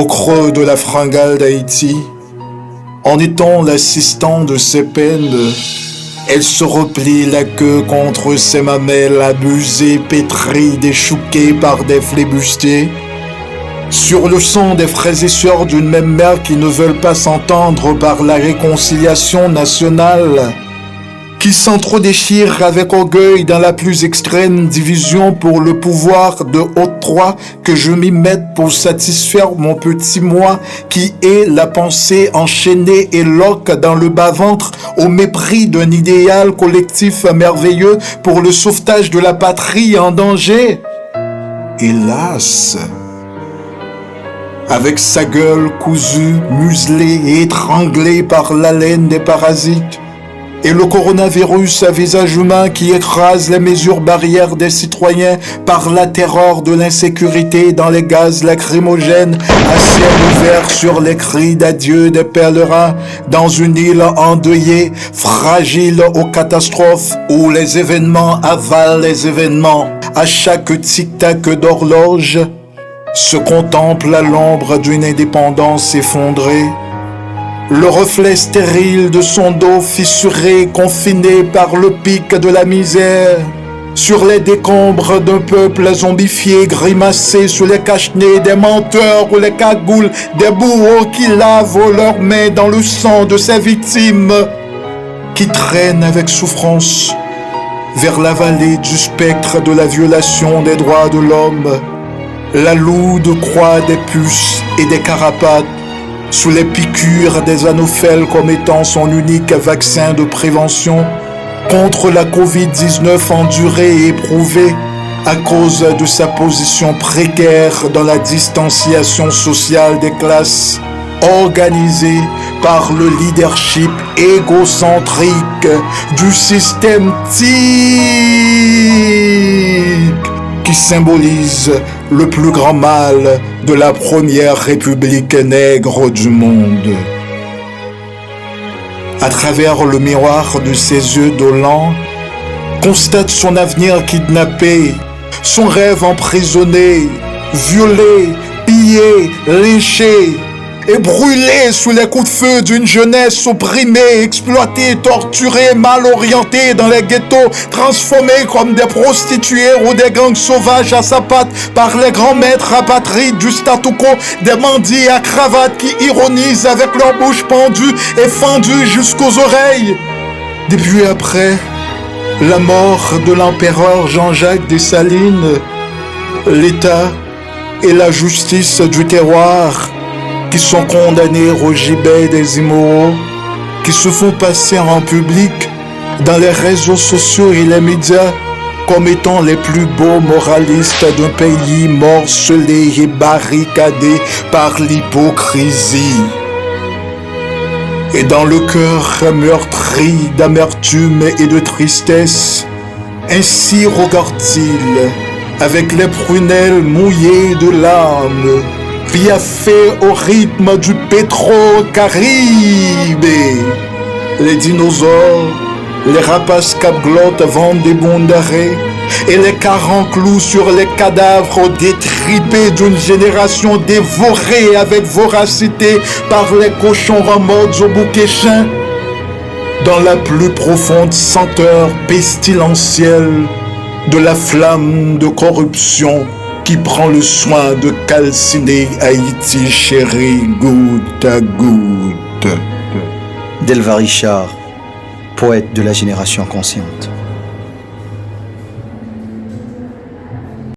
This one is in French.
Au creux de la fringale d'Haïti, en étant l'assistant de ses peines, elle se replie la queue contre ses mamelles abusées, pétries, déchouquées par des flibustiers. Sur le sang des frères et sœurs d'une même mère qui ne veulent pas s'entendre par la réconciliation nationale, qui s'entre-déchirent avec orgueil dans la plus extrême division pour le pouvoir de octroi, que je m'y mette pour satisfaire mon petit moi qui est la pensée enchaînée et loque dans le bas-ventre au mépris d'un idéal collectif merveilleux pour le sauvetage de la patrie en danger. Hélas, avec sa gueule cousue, muselée et étranglée par l'haleine des parasites, et le coronavirus à visage humain qui écrase les mesures barrières des citoyens par la terreur de l'insécurité dans les gaz lacrymogènes à ciel ouvert sur les cris d'adieu des pèlerins dans une île endeuillée, fragile aux catastrophes où les événements avalent les événements. À chaque tic-tac d'horloge se contemple à l'ombre d'une indépendance effondrée. Le reflet stérile de son dos fissuré, confiné par le pic de la misère, sur les décombres d'un peuple zombifié, grimacé sous les cache-nez des menteurs ou les cagoules des bourreaux qui lavent leurs mains dans le sang de ces victimes, qui traînent avec souffrance vers la vallée du spectre de la violation des droits de l'homme, la lourde croix des puces et des carapates, sous les piqûres des anophèles comme étant son unique vaccin de prévention contre la Covid-19 endurée et éprouvée à cause de sa position précaire dans la distanciation sociale des classes, organisée par le leadership égocentrique du système TIC, qui symbolise le plus grand mal de la première république nègre du monde. À travers le miroir de ses yeux dolents, constate son avenir kidnappé, son rêve emprisonné, violé, pillé, léché et brûlé sous les coups de feu d'une jeunesse opprimée, exploitée, torturée, mal orientée dans les ghettos, transformée comme des prostituées ou des gangs sauvages à sa patte par les grands maîtres apatrides du statu quo, des bandits à cravate qui ironisent avec leur bouche pendue et fendue jusqu'aux oreilles. Depuis après la mort de l'empereur Jean-Jacques Dessalines, l'État et la justice du terroir qui sont condamnés au gibet des immoraux, qui se font passer en public dans les réseaux sociaux et les médias comme étant les plus beaux moralistes d'un pays morcelé et barricadé par l'hypocrisie. Et dans le cœur meurtri d'amertume et de tristesse, ainsi regarde-t-il, avec les prunelles mouillées de larmes, piaffé au rythme du Pétro-Caribe. Les dinosaures, les rapaces cap-glottes vendent des bons d'arrêt et les carenclous sur les cadavres détripés d'une génération dévorée avec voracité par les cochons ramodes au bouquet chien, dans la plus profonde senteur pestilentielle de la flamme de corruption qui prend le soin de calciner Haïti chéri goutte à goutte. Delva Richard, poète de la génération consciente.